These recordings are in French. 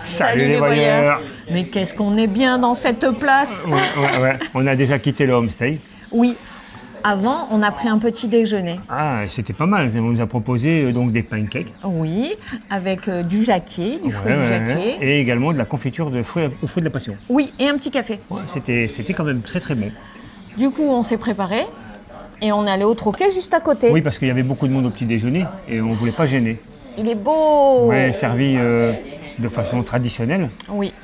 Salut les voyeurs. Mais qu'est-ce qu'on est bien dans cette place. Ouais. On a déjà quitté le homestay. Oui. Avant, on a pris un petit déjeuner. Ah, c'était pas mal. On nous a proposé donc des pancakes. Oui, avec du jacquier, du fruit du jacquier. Et également de la confiture de fruits aux fruits de la passion. Oui, et un petit café. Ouais, c'était quand même très très bon. Du coup, on s'est préparé et on est allé au troquet juste à côté. Oui, parce qu'il y avait beaucoup de monde au petit déjeuner et on voulait pas gêner. Il est beau. Ouais, servi de façon traditionnelle. Oui,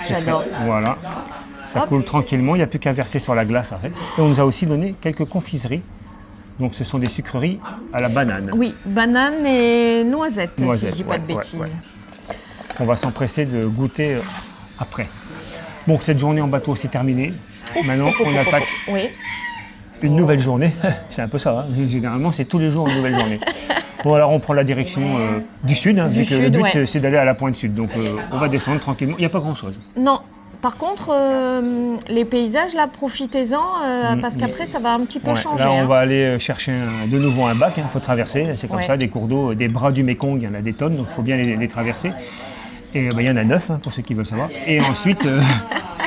j'adore. Voilà. Ça coule tranquillement, il n'y a plus qu'à verser sur la glace après. Et on nous a aussi donné quelques confiseries. Donc ce sont des sucreries à la banane. Oui, banane et noisette, si je ne dis pas de bêtises. Ouais. On va s'empresser de goûter après. Bon, cette journée en bateau, c'est terminé. Maintenant, on attaque une nouvelle journée. C'est un peu ça, hein. Généralement, c'est tous les jours une nouvelle journée. Bon, alors on prend la direction du sud, hein, vu que le but, c'est d'aller à la pointe sud. Donc on va descendre tranquillement. Il n'y a pas grand-chose. Non. Par contre, les paysages, là, profitez-en, parce qu'après, ça va un petit peu changer. Là, on va aller chercher de nouveau un bac, il faut traverser. C'est comme ça, des cours d'eau, des bras du Mékong, il y en a des tonnes, donc il faut bien les traverser. Et il y en a 9, pour ceux qui veulent savoir. Et ensuite,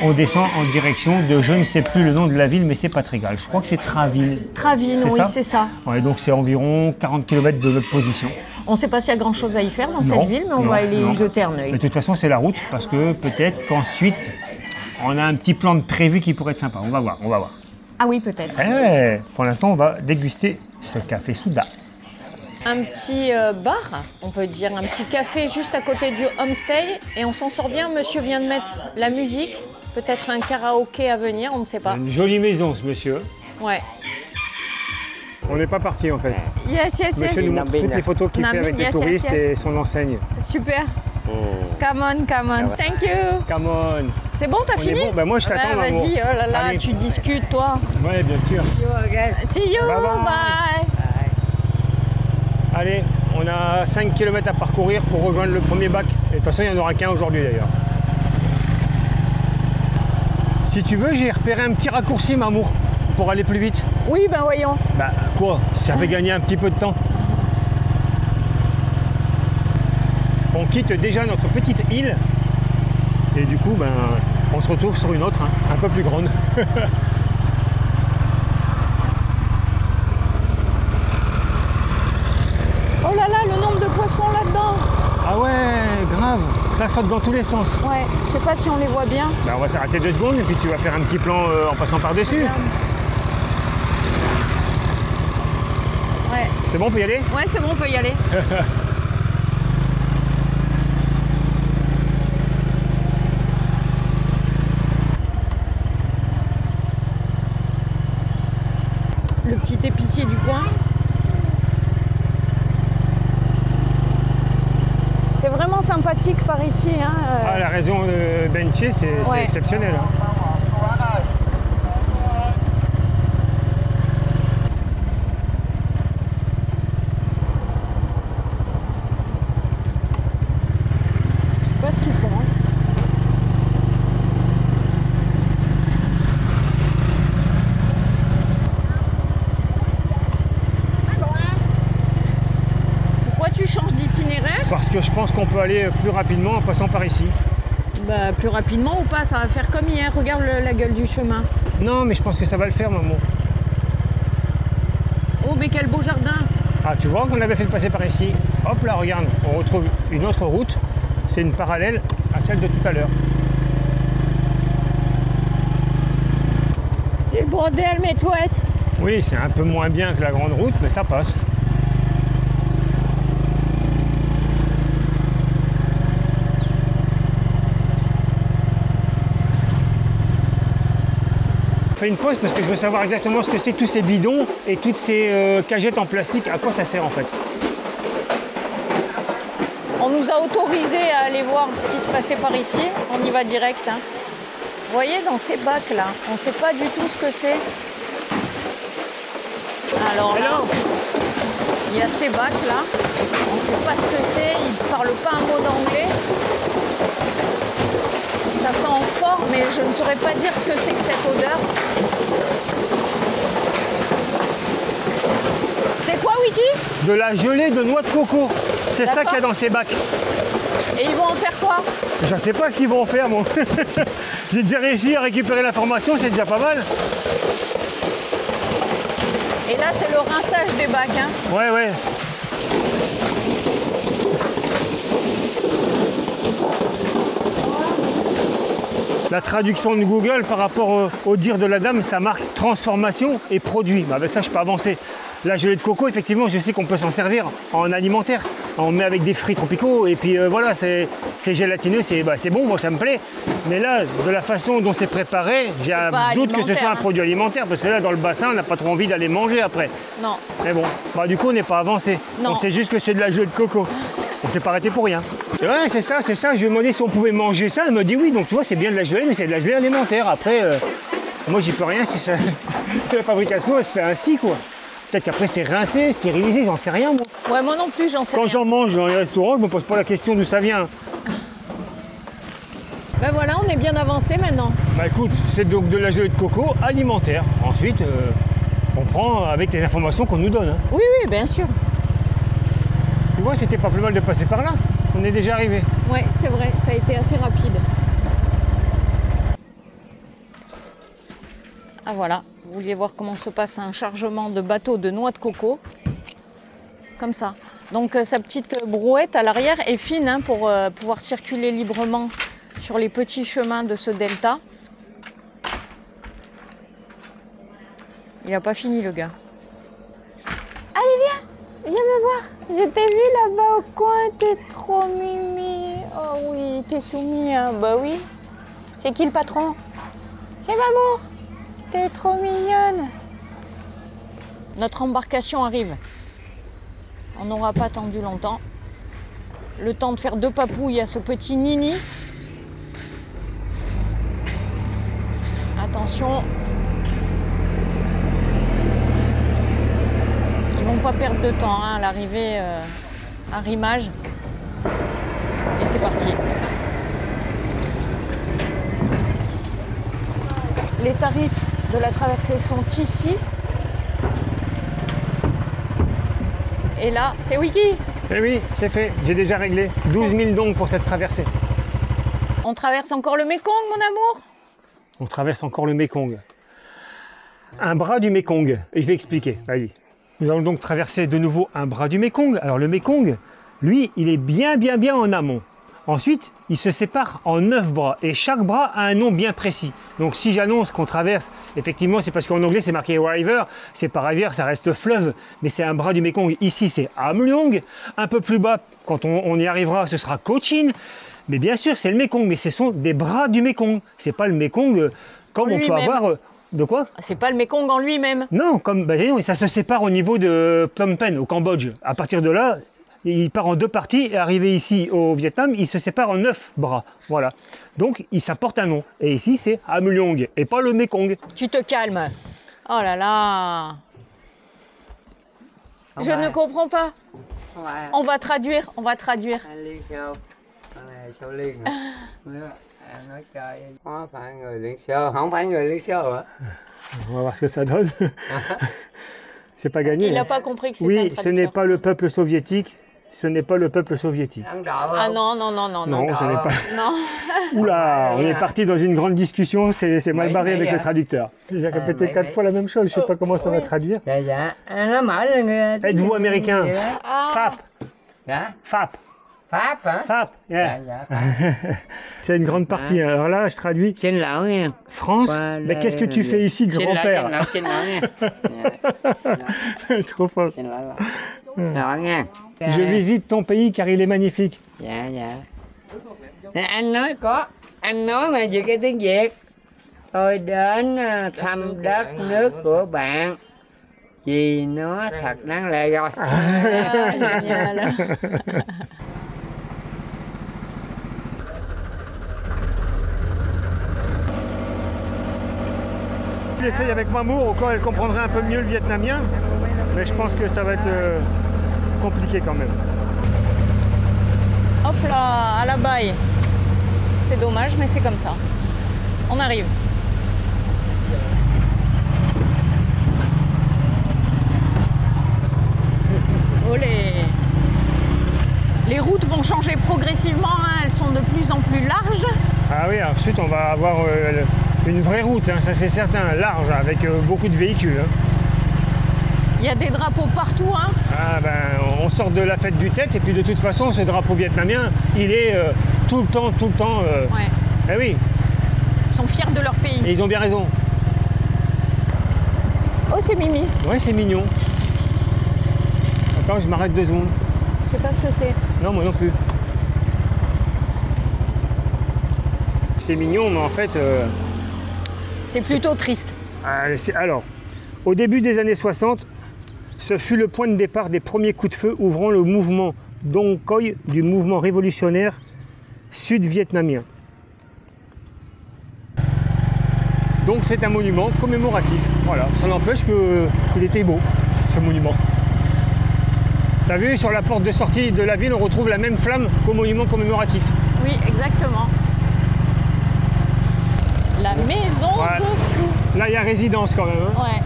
on descend en direction de, je ne sais plus le nom de la ville, mais c'est pas très grave. Je crois que c'est Travin. Travin, oui, c'est ça. Ouais, donc c'est environ 40 km de notre position. On ne sait pas s'il y a grand-chose à y faire dans cette ville, mais on va aller y jeter un œil. De toute façon, c'est la route, parce que peut-être qu'ensuite, on a un petit plan de prévu qui pourrait être sympa. On va voir. Ah oui, peut-être. Pour l'instant, on va déguster ce café Souda. Un petit bar, on peut dire, un petit café juste à côté du homestay. Et on s'en sort bien, monsieur vient de mettre la musique. Peut-être un karaoké à venir, on ne sait pas. Une jolie maison, ce monsieur. Ouais. On n'est pas parti en fait. Yes. Monsieur nous montre toutes les photos qu'il fait avec les touristes et son enseigne. Super. Come on. Thank you. Come on. C'est bon, t'as fini? Bon, moi je t'attends. Vas-y, oh là là, allez. Tu discutes toi. Ouais, bien sûr. See you, bye. Allez, on a 5 km à parcourir pour rejoindre le premier bac. Et de toute façon, il n'y en aura qu'un aujourd'hui d'ailleurs. Si tu veux, j'ai repéré un petit raccourci, Mamour, pour aller plus vite. Oui, ben voyons. Bah quoi? Ça fait gagner un petit peu de temps. On quitte déjà notre petite île. Et du coup, on se retrouve sur une autre, un peu plus grande. Oh là là, le nombre de poissons là-dedans. Ah ouais, grave. Ça saute dans tous les sens. Ouais, je sais pas si on les voit bien. On va s'arrêter 2 secondes et puis tu vas faire un petit plan en passant par-dessus. Ouais. C'est bon, on peut y aller? Ouais, c'est bon, on peut y aller. Le petit épicier du coin. C'est vraiment sympathique par ici. Hein. La région de Benché, c'est exceptionnel. Hein. Je sais pas ce qu'ils font. Hein. Pourquoi tu changes d'itinéraire? Parce que je pense qu'on peut aller plus rapidement en passant par ici. Bah, plus rapidement ou pas, ça va faire comme hier. Regarde la gueule du chemin. Non, mais je pense que ça va le faire, maman. Oh, mais quel beau jardin! Ah, tu vois qu'on avait fait passer par ici. Hop là, regarde, on retrouve une autre route. C'est une parallèle à celle de tout à l'heure. C'est le bordel, mes touettes! Oui, c'est un peu moins bien que la grande route, mais ça passe. Je fais une pause parce que je veux savoir exactement ce que c'est tous ces bidons et toutes ces cagettes en plastique. À quoi ça sert en fait? On nous a autorisé à aller voir ce qui se passait par ici. On y va direct. Hein. Vous voyez, dans ces bacs là, on ne sait pas du tout ce que c'est. Alors là, il y a ces bacs là. On ne sait pas ce que c'est. Ils ne parlent pas un mot d'anglais. Ça sent fort, mais je ne saurais pas dire ce que c'est que cette odeur. C'est quoi, Wiki? De la gelée de noix de coco. C'est ça qu'il y a dans ces bacs. Et ils vont en faire quoi? Je ne sais pas ce qu'ils vont en faire, moi. J'ai déjà réussi à récupérer l'information, c'est déjà pas mal. Et là, c'est le rinçage des bacs, hein? Ouais, ouais. La traduction de Google par rapport au dire de la dame, ça marque transformation et produit. Avec ça, je peux avancer. La gelée de coco, effectivement, je sais qu'on peut s'en servir en alimentaire. On met avec des fruits tropicaux et puis voilà, c'est gélatineux, c'est bon, moi ça me plaît. Mais là, de la façon dont c'est préparé, j'ai un doute que ce soit un produit alimentaire parce que là, dans le bassin, on n'a pas trop envie d'aller manger après. Non. Mais bon, du coup, on n'est pas avancé. Non. On sait juste que c'est de la gelée de coco. On s'est pas arrêté pour rien. Ouais, c'est ça. Je lui ai demandé si on pouvait manger ça. Elle me dit oui. Donc tu vois, c'est bien de la gelée, mais c'est de la gelée alimentaire. Après, moi, j'y peux rien si ça... la fabrication, elle se fait ainsi, quoi. Peut-être qu'après, c'est rincé, stérilisé, j'en sais rien, moi. Ouais, moi non plus, j'en sais rien. Quand j'en mange dans les restaurants, je me pose pas la question d'où ça vient. Ben voilà, on est bien avancé maintenant. Bah écoute, c'est donc de la gelée de coco alimentaire. Ensuite, on prend avec les informations qu'on nous donne. Hein. Oui, oui, bien sûr. Tu vois, c'était pas plus mal de passer par là. On est déjà arrivé. Oui, c'est vrai, ça a été assez rapide. Ah voilà, vous vouliez voir comment se passe un chargement de bateau de noix de coco. Comme ça. Donc sa petite brouette à l'arrière est fine hein, pour pouvoir circuler librement sur les petits chemins de ce delta. Il n'a pas fini le gars. Allez viens me voir. Je t'ai vu là-bas au coin, t'es trop mimi. Oh oui, t'es soumis, hein. Bah oui. C'est qui le patron? C'est Mamour. T'es trop mignonne. Notre embarcation arrive. On n'aura pas attendu longtemps. Le temps de faire 2 papouilles à ce petit Nini. Attention. Ils vont pas perdre de temps hein, à l'arrivée, arrimage. Et c'est parti. Les tarifs de la traversée sont ici. Et là, c'est Wiki. Eh oui, c'est fait. J'ai déjà réglé. 12 000 dong pour cette traversée. On traverse encore le Mékong, mon amour? On traverse encore le Mékong. Un bras du Mékong. Et je vais expliquer. Vas-y. Nous allons donc traverser de nouveau un bras du Mékong. Alors le Mékong, lui, il est bien en amont. Ensuite, il se sépare en 9 bras et chaque bras a un nom bien précis. Donc si j'annonce qu'on traverse, effectivement c'est parce qu'en anglais c'est marqué river, c'est pas rivière, ça reste fleuve, mais c'est un bras du Mékong. Ici c'est Amlyong, un peu plus bas, quand on y arrivera, ce sera Cochin. Mais bien sûr c'est le Mékong, mais ce sont des bras du Mékong. C'est pas le Mékong comme on peut avoir... De quoi? C'est pas le Mékong en lui-même. Non, ça se sépare au niveau de Phnom Penh, au Cambodge. À partir de là, il part en 2 parties et arrivé ici au Vietnam, il se sépare en 9 bras. Voilà. Donc, ça porte un nom. Et ici, c'est Amlyong et pas le Mékong. Tu te calmes. Oh là là. Je ne comprends pas. On va traduire. On va voir ce que ça donne. C'est pas gagné. Il n'a pas compris que c'était Oui, ce n'est pas le peuple soviétique. Ce n'est pas le peuple soviétique. Ah non. Non, ce n'est pas. Non. Oula, on est parti dans une grande discussion, c'est mal barré avec le traducteur. Il a répété 4 fois la même chose, je ne sais pas comment ça va traduire. Êtes-vous américain? FAP. FAP. FAP, yeah. C'est une grande partie. Alors là, je traduis. France, mais qu'est-ce que tu fais ici, grand-père? Trop fort. Je visite ton pays car il est magnifique. Anh nói mà về cái tiếng Việt. Tôi đến thăm đất nước của bạn. Vì nó thật đáng lẽ rồi. J'essaye avec Mamour, au cas où elle comprendrait un peu mieux le vietnamien, mais je pense que ça va être compliqué quand même. Hop là, à la baille. C'est dommage, mais c'est comme ça. On arrive. Olé! Les routes vont changer progressivement, hein. Elles sont de plus en plus larges. Ah oui, ensuite on va avoir une vraie route, hein, ça c'est certain, large, avec beaucoup de véhicules. Hein. Il y a des drapeaux partout, hein. Ah ben, on sort de la fête du Tet et puis de toute façon ce drapeau vietnamien, il est tout le temps. Ouais. Eh oui. Ils sont fiers de leur pays. Et ils ont bien raison. Oh, c'est Mimi. Ouais, c'est mignon. Attends, je m'arrête 2 secondes. Je sais pas ce que c'est. Non, moi non plus. C'est mignon, mais en fait... C'est plutôt triste. Alors, au début des années 60, ce fut le point de départ des premiers coups de feu ouvrant le mouvement Dong Coi du mouvement révolutionnaire sud-vietnamien. Donc c'est un monument commémoratif. Voilà, ça n'empêche qu'il était beau, ce monument. T'as vu, sur la porte de sortie de la ville, on retrouve la même flamme qu'au monument commémoratif. Oui, exactement. La maison de fou. Là, il y a résidence quand même. Hein. Ouais.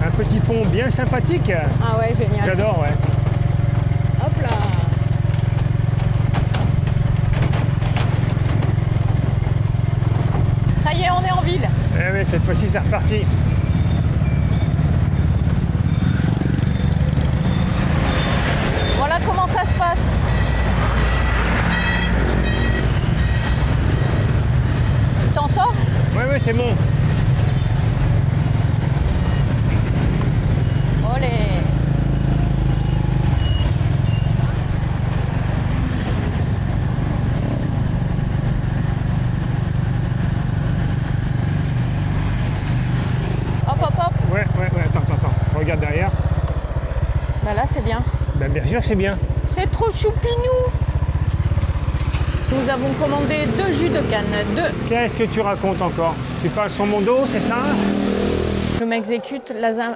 Un petit pont bien sympathique. Ah ouais, génial. J'adore, ouais. Hop là. Ça y est, on est en ville. Eh oui, cette fois-ci, c'est reparti. Voilà comment ça se passe. Tu t'en sors? Ouais, c'est bon. Olé. Hop, hop, hop. Ouais, attends. Regarde derrière. Bah là, c'est bien. Ben, bien sûr que c'est bien. C'est trop choupinou. Nous avons commandé 2 jus de canne. 2. Qu'est-ce que tu racontes encore? Tu parles sur mon dos, c'est ça? Je m'exécute.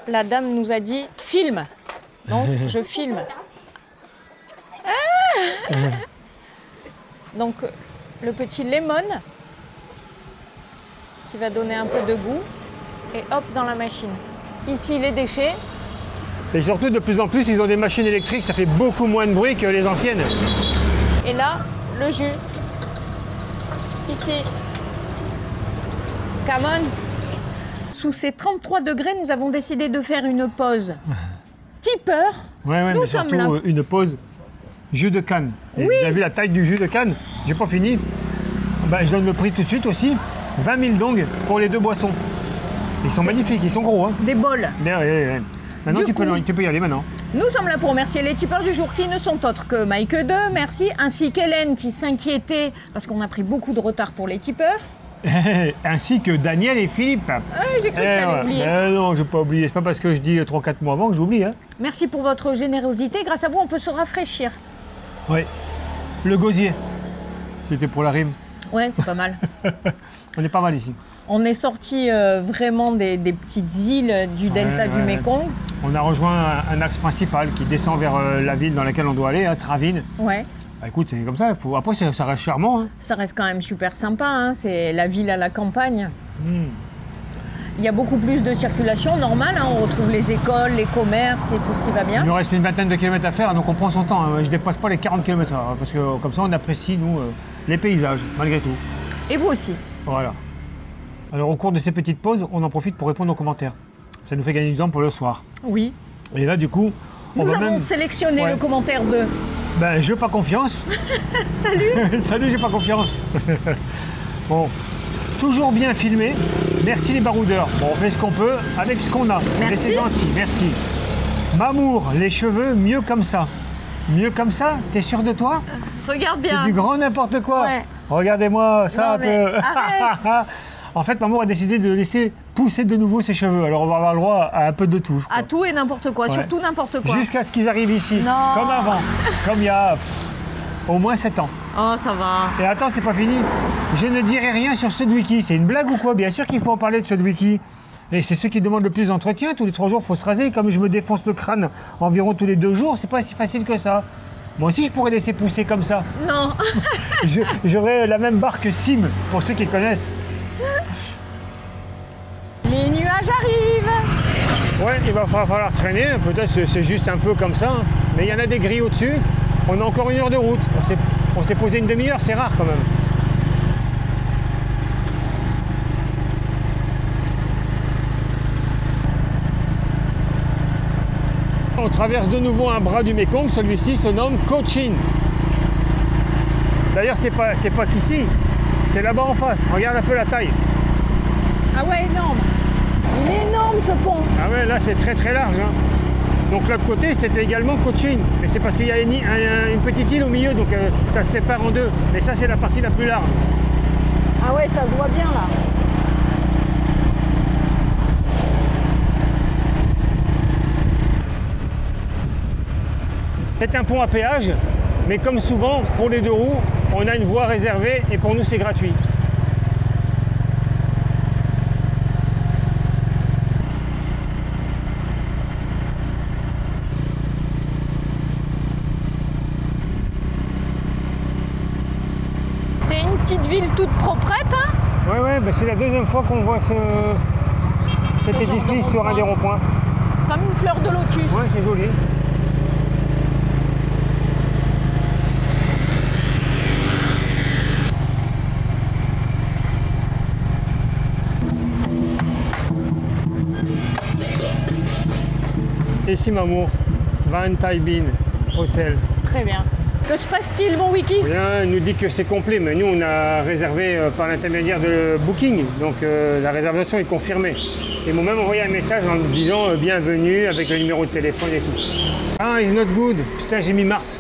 La dame nous a dit filme. Donc, je filme. Ah. Donc, le petit lemon qui va donner un peu de goût. Et hop, dans la machine. Ici, les déchets. Et surtout, de plus en plus, ils ont des machines électriques, ça fait beaucoup moins de bruit que les anciennes. Et là, le jus. Ici. Come on. Sous ces 33 degrés, nous avons décidé de faire une pause. Tipeur. Ouais, nous mais sommes surtout là. une pause jus de canne. Et Oui. vous avez vu la taille du jus de canne? J'ai pas fini. Ben, je donne le prix tout de suite aussi. 20 000 dong pour les 2 boissons. Ils sont magnifiques, ils sont gros. Hein. Des bols. Bien, ouais. Maintenant, tu peux y aller maintenant. Nous sommes là pour remercier les tipeurs du jour qui ne sont autres que Mike 2, merci, ainsi qu'Hélène qui s'inquiétait parce qu'on a pris beaucoup de retard pour les tipeurs. Ainsi que Daniel et Philippe. Ah, j'ai cru que t'allais oublier. Non, je vais pas oublier. C'est pas parce que je dis 3-4 mois avant que j'oublie. Hein. Merci pour votre générosité. Grâce à vous, on peut se rafraîchir. Oui. Le gosier. C'était pour la rime. Ouais, c'est pas mal. On est pas mal ici. On est sorti vraiment des petites îles du delta du Mékong. On a rejoint un axe principal qui descend vers la ville dans laquelle on doit aller, hein, Tra Vinh. Ouais. Bah, écoute, c'est comme ça. Après, ça reste charmant. Hein. Ça reste quand même super sympa. Hein. C'est la ville à la campagne. Il y a beaucoup plus de circulation normale. Hein. On retrouve les écoles, les commerces et tout ce qui va bien. Il nous reste une vingtaine de kilomètres à faire, donc on prend son temps. Hein. Je ne dépasse pas les 40 km/h, hein, parce que comme ça, on apprécie, nous, les paysages, malgré tout. Et vous aussi. Voilà. Alors, au cours de ces petites pauses, on en profite pour répondre aux commentaires. Ça nous fait gagner du temps pour le soir. Oui. Et là, du coup, on Nous va avons même... sélectionné le commentaire de... Ben, j'ai pas confiance. Salut. Salut, j'ai pas confiance. Bon, toujours bien filmé. Merci les baroudeurs. Bon, on fait ce qu'on peut avec ce qu'on a. Merci. Mais c'est gentil, merci. Mamour, les cheveux, mieux comme ça. Mieux comme ça? T'es sûr de toi? Regarde bien. C'est du grand n'importe quoi. Ouais. Regardez-moi ça Non, un mais peu. arrête. En fait, Mamour a décidé de laisser pousser de nouveau ses cheveux. Alors on va avoir le droit à un peu de tout. je crois. À tout et n'importe quoi, Ouais. surtout n'importe quoi. Jusqu'à ce qu'ils arrivent ici. Non. Comme avant. Comme il y a au moins 7 ans. Oh, ça va. Et attends, c'est pas fini. Je ne dirai rien sur ce wiki. C'est une blague ou quoi? Bien sûr qu'il faut en parler de ce wiki. Et c'est ceux qui demandent le plus d'entretien. Tous les 3 jours, il faut se raser. Comme je me défonce le crâne environ tous les 2 jours, c'est pas si facile que ça. Moi aussi, je pourrais laisser pousser comme ça. Non. J'aurais la même barre que Sim, pour ceux qui connaissent. Les nuages arrivent. Ouais, il va falloir traîner, peut-être c'est juste un peu comme ça, hein. Mais il y en a des grilles au-dessus, on a encore 1 heure de route, on s'est posé une demi-heure, c'est rare quand même. On traverse de nouveau un bras du Mékong, celui-ci se nomme Cochin. D'ailleurs, c'est pas qu'ici, c'est là-bas en face, regarde un peu la taille. Ah ouais, énorme. Il est énorme ce pont. Ah ouais, là c'est très très large, hein. Donc l'autre côté c'était également Cochin, mais c'est parce qu'il y a une petite île au milieu, donc ça se sépare en deux. Mais ça c'est la partie la plus large. Ah ouais, ça se voit bien là. C'est un pont à péage, mais comme souvent, pour les 2 roues, on a une voie réservée et pour nous c'est gratuit. C'est une petite ville toute proprette, hein? Ouais, bah c'est la 2e fois qu'on voit cet Ce genre de édifice sur un des ronds-points. Comme une fleur de lotus. Ouais, c'est joli. Et ici, Mamour, Van Thai Bin Hotel. Très bien. Que se passe-t-il, mon wiki? Rien, il nous dit que c'est complet, mais nous on a réservé par l'intermédiaire de Booking, donc la réservation est confirmée. Ils m'ont même envoyé un message en nous disant bienvenue avec le numéro de téléphone et tout. Ah, it's not good. Putain, j'ai mis mars.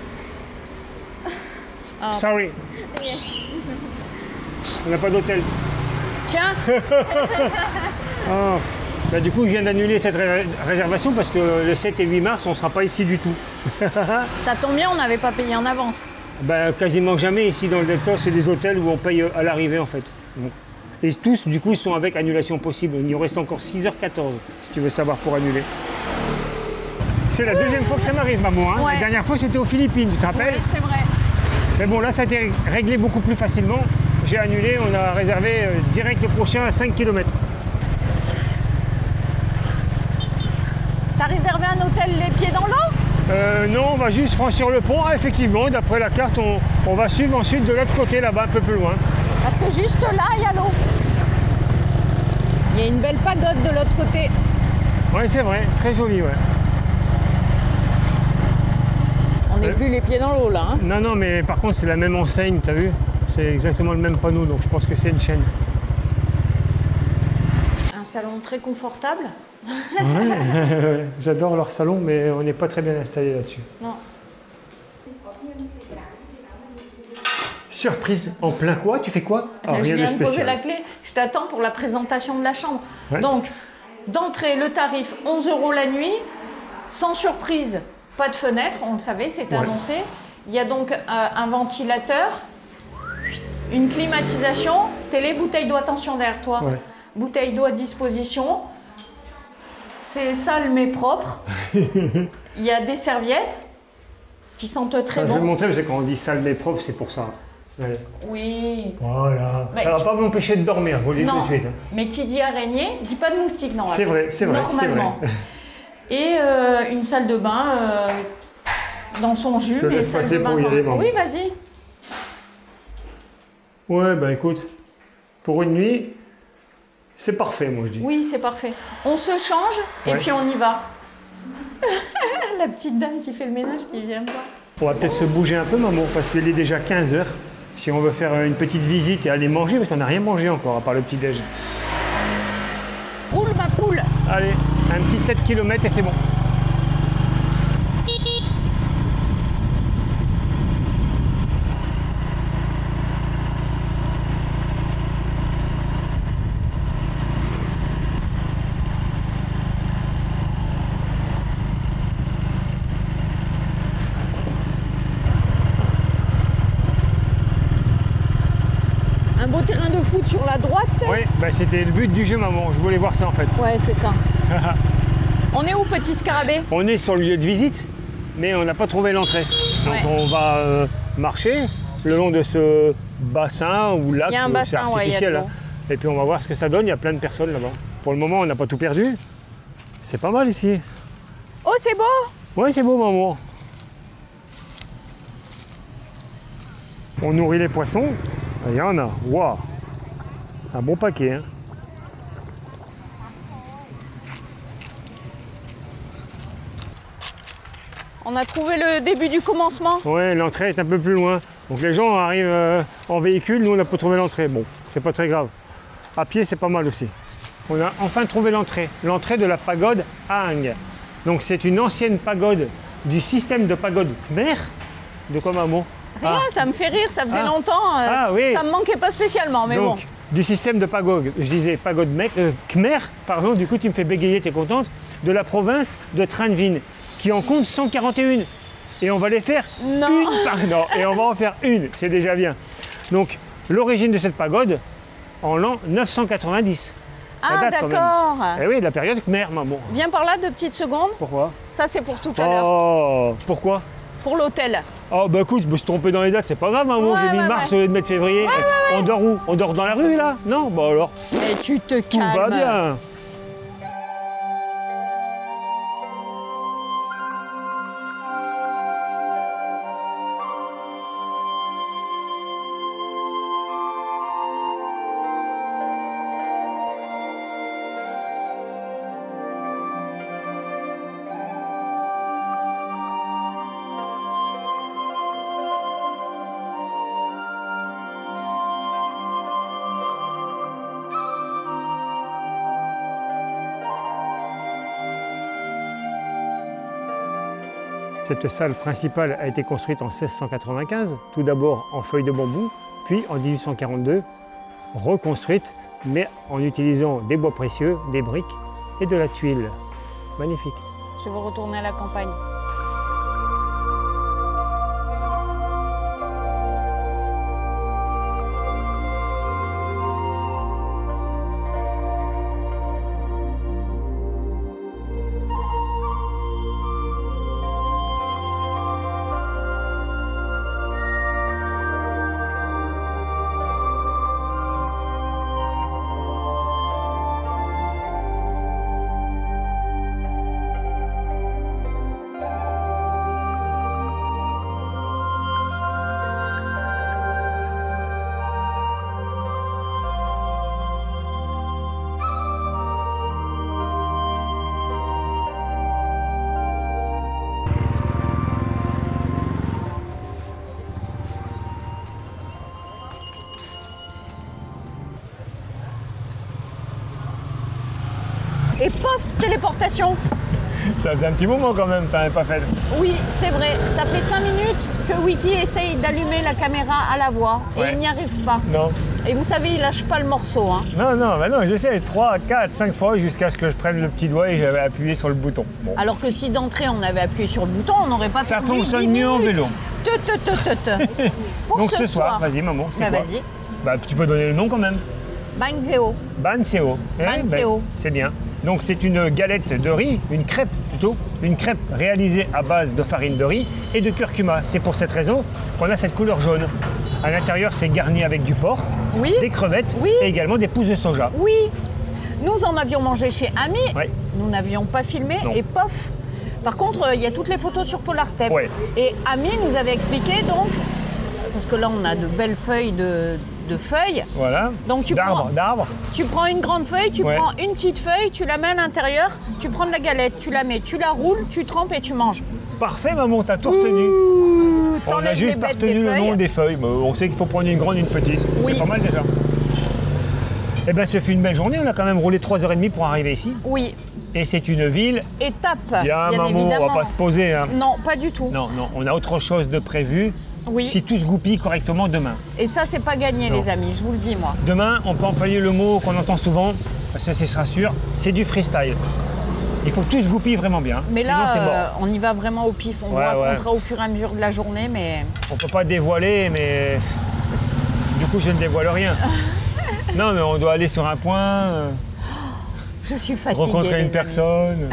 Oh. Sorry. On n'a pas d'hôtel. Tiens, Oh. Bah, du coup, je viens d'annuler cette réservation parce que le 7 et 8 mars, on ne sera pas ici du tout. ça tombe bien, on n'avait pas payé en avance. Bah, quasiment jamais ici dans le Delta, c'est des hôtels où on paye à l'arrivée en fait. Donc, et tous, du coup, ils sont avec annulation possible. Il nous reste encore 6h14 si tu veux savoir pour annuler. C'est la 2e fois que ça m'arrive, maman. Hein. Ouais. La dernière fois, c'était aux Philippines, tu te rappelles? Oui, c'est vrai. Mais bon, là, ça a été réglé beaucoup plus facilement. J'ai annulé, on a réservé direct le prochain à 5 km. T'as réservé un hôtel les pieds dans l'eau? Non, on va juste franchir le pont. Ah, effectivement, d'après la carte, on va suivre ensuite de l'autre côté, là-bas, un peu plus loin. Parce que juste là, il y a l'eau. Il y a une belle pagode de l'autre côté. Oui, c'est vrai, très joli, ouais. On n'est plus les pieds dans l'eau là. Hein. Non, non, mais par contre, c'est la même enseigne, t'as vu? C'est exactement le même panneau, donc je pense que c'est une chaîne. Un salon très confortable. Ouais, j'adore leur salon, mais on n'est pas très bien installé là-dessus. Non. Surprise, en plein quoi? Tu fais quoi? Je viens de poser la clé. Je t'attends pour la présentation de la chambre. Ouais. Donc, d'entrée, le tarif 11 € la nuit, sans surprise, pas de fenêtre, on le savait, c'était annoncé. Il y a donc un ventilateur, une climatisation, télé, bouteille d'eau, attention derrière toi, bouteille d'eau à disposition. C'est sale mais propre. Il y a des serviettes qui sentent très bon. Je vais montrer, parce que quand on dit sale mais propre, c'est pour ça. Allez. Oui. Voilà. Mais ça va pas m'empêcher de dormir, vous le dites tout de suite. Mais qui dit araignée, dit pas de moustique normalement. C'est vrai, c'est vrai. Normalement. Et une salle de bain dans son jus. Je te laisse passer pour y aller, maman. Oui, vas-y. Ouais, bah écoute, pour une nuit, c'est parfait, moi je dis. Oui, c'est parfait. On se change et puis on y va. La petite dame qui fait le ménage qui vient me voir. On va peut-être se bouger un peu, maman, parce qu'il est déjà 15 h. Si on veut faire une petite visite et aller manger, parce qu'on n'a rien mangé encore, à part le petit-déj. Roule ma poule. Allez, un petit 7 km et c'est bon. Un beau terrain de foot sur la droite. Oui, bah c'était le but du jeu, maman. Je voulais voir ça en fait. Ouais, c'est ça. On est où, petit scarabée? On est sur le lieu de visite, mais on n'a pas trouvé l'entrée. Donc on va marcher le long de ce bassin ou lac. Il y a un bassin, artificiel, il y a de hein. Et puis on va voir ce que ça donne. Il y a plein de personnes là-bas. Pour le moment, on n'a pas tout perdu. C'est pas mal ici. Oh, c'est beau! Ouais, c'est beau, maman. On nourrit les poissons. Il y en a. Waouh! Un bon paquet, hein. On a trouvé le début du commencement. Ouais, l'entrée est un peu plus loin. Donc les gens arrivent en véhicule, nous on n'a pas trouvé l'entrée. Bon, c'est pas très grave. À pied, c'est pas mal aussi. On a enfin trouvé l'entrée. L'entrée de la pagode Hang. Donc c'est une ancienne pagode du système de pagode Khmer. De quoi, maman? Rien, ça me fait rire, ça faisait longtemps. Oui. Ça me manquait pas spécialement, mais Donc, bon. du système de pagode, je disais pagode Khmer, pardon, du coup tu me fais bégayer, t'es contente, de la province de Trân Vinh, qui en compte 141. Et on va les faire Non. une par an. Et on va en faire une, c'est déjà bien. Donc, l'origine de cette pagode, en l'an 990. Ça Ah, date quand même. d'accord. Eh oui, de la période Khmer, maman. Viens par là 2 petites secondes. Pourquoi? Ça, c'est pour tout à l'heure. Oh, pourquoi? Pour l'hôtel. Oh, bah écoute, je me suis trompé dans les dates, c'est pas grave, maman, Ouais, j'ai mis ouais, mars au lieu de mettre février. On dort où? On dort dans la rue, là? Non? Bah alors, Mais tu te tout calmes. va bien. Cette salle principale a été construite en 1695, tout d'abord en feuilles de bambou, puis en 1842, reconstruite, mais en utilisant des bois précieux, des briques et de la tuile. Magnifique. Je veux retourner à la campagne. Et pof, téléportation. Ça faisait un petit moment quand même, t'avais pas fait. Oui, c'est vrai. Ça fait 5 minutes que Wiki essaye d'allumer la caméra à la voix et Ouais. il n'y arrive pas. Non. Et vous savez, il lâche pas le morceau. Hein. Non, bah non, j'essaie 3, 4, 5 fois jusqu'à ce que je prenne le petit doigt et j'avais appuyé sur le bouton. Bon. Alors que si d'entrée on avait appuyé sur le bouton, on n'aurait pas Ça perdu fonctionne 10 mieux en minutes. vélo. Pour Donc ce soir, vas-y maman, c'est bah, quoi? vas-y. Bah tu peux donner le nom quand même. Bang Theo. Ban Seo. Ban Seo. C'est bien. Donc c'est une galette de riz, une crêpe plutôt, une crêpe réalisée à base de farine de riz et de curcuma. C'est pour cette raison qu'on a cette couleur jaune. À l'intérieur, c'est garni avec du porc, Oui. des crevettes Oui. et également des pousses de soja. Oui. Nous en avions mangé chez Ami. Ouais. Nous n'avions pas filmé Non. et pof. Par contre, il y a toutes les photos sur Polar Step. Ouais. Et Ami nous avait expliqué donc, parce que là on a de belles feuilles de feuilles. Voilà. Donc tu d'arbres. Tu prends une grande feuille, tu Ouais. prends une petite feuille, tu la mets à l'intérieur, tu prends de la galette, tu la mets, tu la roules, tu trempes et tu manges. Parfait maman, t'as tout retenu. On a T'enlèves juste les pas bêtes retenu des le nom feuilles. des feuilles. Mais on sait qu'il faut prendre une grande et une petite. Oui. C'est pas mal déjà. Eh bien, ce fut une belle journée. On a quand même roulé 3h30 pour arriver ici. Oui, Et c'est une ville. étape, Bien, maman, évidemment. on va pas se poser. Hein. Non, pas du tout. Non, on a autre chose de prévu. Oui. Si tout se goupille correctement demain. Et ça, c'est pas gagné, Non. les amis, je vous le dis, moi. Demain, on peut employer le mot qu'on entend souvent, parce que ce sera sûr, c'est du freestyle. Il faut que tout se goupille vraiment bien. Mais sinon là, c'est mort. on y va vraiment au pif. On vous Ouais, racontera au fur et à mesure de la journée, mais On peut pas dévoiler, mais du coup, je ne dévoile rien. Non, mais on doit aller sur un point, je suis fatiguée. rencontrer les une amis. personne.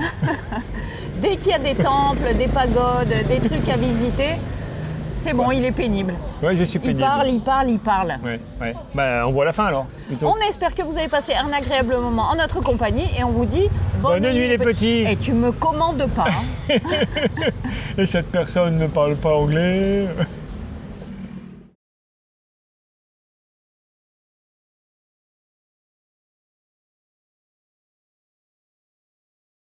Dès qu'il y a des temples, des pagodes, des trucs à visiter, c'est bon, il est pénible. Oui, je suis Il pénible. parle. Ouais. Bah, on voit la fin alors. Plutôt. On espère que vous avez passé un agréable moment en notre compagnie et on vous dit Bonne nuit les petits. Et tu me commandes pas. Hein. Et cette personne ne parle pas anglais.